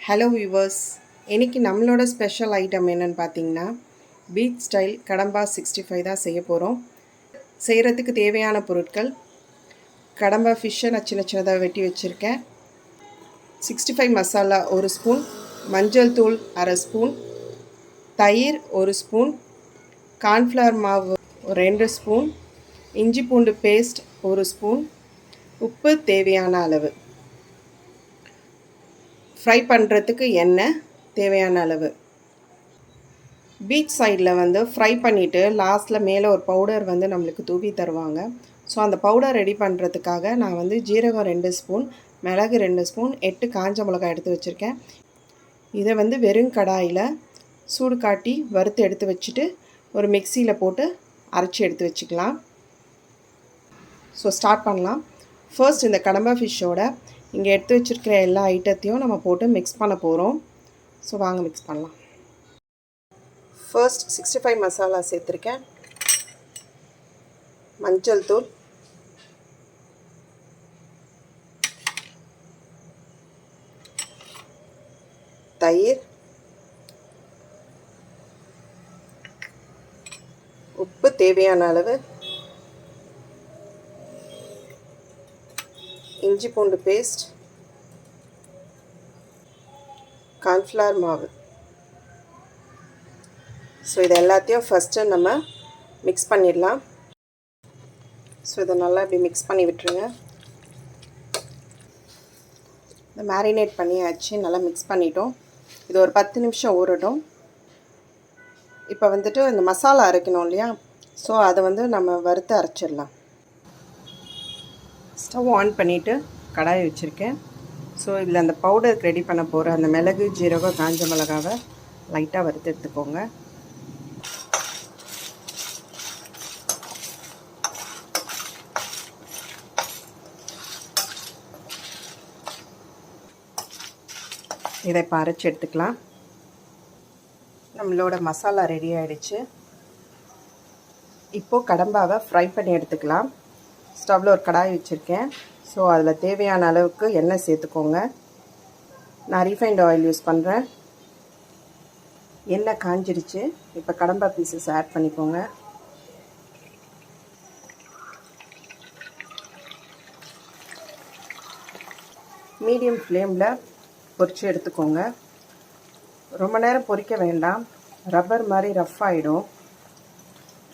Hello viewers, இன்றைக்கி நம்மளோட special item என்னென்னு பார்த்தீங்கன்னா பீச் ஸ்டைல் கடம்பா 65 தான் செய்ய போகிறோம். செய்கிறதுக்கு தேவையான பொருட்கள்: கடம்பா ஃபிஷ்ஷை நான் சின்ன சின்னதாக வெட்டி வச்சுருக்கேன், 65 மசாலா 1 ஸ்பூன், மஞ்சள் தூள் அரை ஸ்பூன், தயிர் 1 ஸ்பூன், கார்ன்ஃப்ளவர் மாவு 2 ஸ்பூன், இஞ்சி பூண்டு பேஸ்ட் 1 ஸ்பூன், உப்பு தேவையான அளவு, ஃப்ரை பண்ணுறதுக்கு எண்ணெய் தேவையான அளவு. பீச் சைடில் ஃப்ரை பண்ணிவிட்டு லாஸ்ட்டில் மேலே ஒரு பவுடர் நம்மளுக்கு தூவி தருவாங்க. ஸோ அந்த பவுடர் ரெடி பண்ணுறதுக்காக நான் ஜீரகம் 2 ஸ்பூன், மிளகு 2 ஸ்பூன், 8 காஞ்ச மிளகாய் எடுத்து வச்சுருக்கேன். இதை வெறும் கடாயில் சூடு காட்டி வறுத்து எடுத்து வச்சுட்டு ஒரு மிக்சியில் போட்டு அரைச்சி எடுத்து வச்சுக்கலாம். ஸோ ஸ்டார்ட் பண்ணலாம். ஃபர்ஸ்ட் இந்த கடம்பா ஃபிஷ்ஷோட இங்கே எடுத்து வச்சுருக்கிற எல்லா ஐட்டத்தையும் நம்ம போட்டு மிக்ஸ் பண்ண போகிறோம். ஸோ வாங்க மிக்ஸ் பண்ணலாம். ஃபர்ஸ்ட் 65 மசாலா சேர்த்துருக்கேன், மஞ்சள் தூள், தயிர், உப்பு தேவையான அளவு, இஞ்சி பூண்டு பேஸ்ட், கார்ன்ஃப்ளவர் மாவு. ஸோ இது எல்லாத்தையும் ஃபஸ்ட்டு நம்ம மிக்ஸ் பண்ணிடலாம். ஸோ இதை நல்லா இப்படி மிக்ஸ் பண்ணி விட்டுருங்க. இதை மேரினேட் பண்ணியாச்சு, நல்லா மிக்ஸ் பண்ணிட்டோம். இது ஒரு 10 நிமிஷம் ஊறட்டும். இப்போ இந்த மசாலா அரைக்கணும் இல்லையா, ஸோ அதை நம்ம வறுத்து அரைச்சிடலாம். ஸ்டவ் ஆன் பண்ணிவிட்டு கடாயை வச்சுருக்கேன். ஸோ இதில் அந்த பவுடருக்கு ரெடி பண்ண போகிற அந்த மிளகு, ஜீரகம், காஞ்ச மிளகாவை லைட்டாக வறுத்து எடுத்துக்கோங்க. இதை இப்போ அரைச்சி எடுத்துக்கலாம். நம்மளோட மசாலா ரெடி ஆகிடுச்சு. இப்போது கடம்பாவை ஃப்ரை பண்ணி எடுத்துக்கலாம். ஸ்டவ்வில் ஒரு கடாய் வச்சுருக்கேன். ஸோ அதில் தேவையான அளவுக்கு எண்ணெய் சேர்த்துக்கோங்க. நான் ரீஃபைண்ட் ஆயில் யூஸ் பண்ணுறேன். எண்ணெய் காஞ்சிடுச்சு. இப்போ கடம்பா பீசஸ் ஆட் பண்ணிக்கோங்க. மீடியம் ஃப்ளேமில் பொரித்து எடுத்துக்கோங்க. ரொம்ப நேரம் பொரிக்க வேண்டாம், ரப்பர் மாதிரி ரஃப் ஆகிடும்.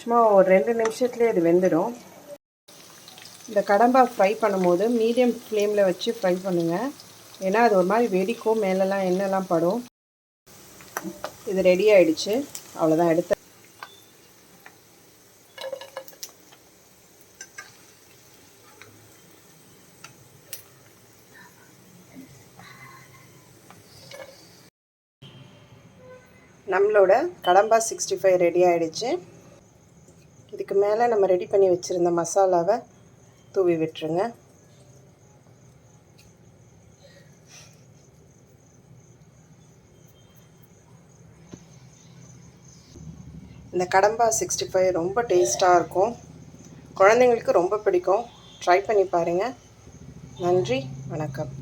சும்மா ஒரு 2 நிமிஷத்துலேயே இது வெந்துடும். இந்த கடம்பா ஃப்ரை பண்ணும்போது மீடியம் ஃப்ளேமில் வச்சு ஃப்ரை பண்ணுங்கள், ஏன்னா அது ஒரு மாதிரி வெடிக்கும், மேலெல்லாம் எண்ணெய்லாம் படும். இது ரெடி ஆகிடுச்சு, அவ்வளோதான். எடுத்து நம்மளோட கடம்பா 65 ரெடி ஆகிடுச்சு. இதுக்கு மேலே நம்ம ரெடி பண்ணி வச்சுருந்த மசாலாவை தூவி விட்டுருங்க. இந்த கடம்பா 65 ரொம்ப டேஸ்ட்டாக இருக்கும், குழந்தைங்களுக்கு ரொம்ப பிடிக்கும். ட்ரை பண்ணி பாருங்கள். நன்றி, வணக்கம்.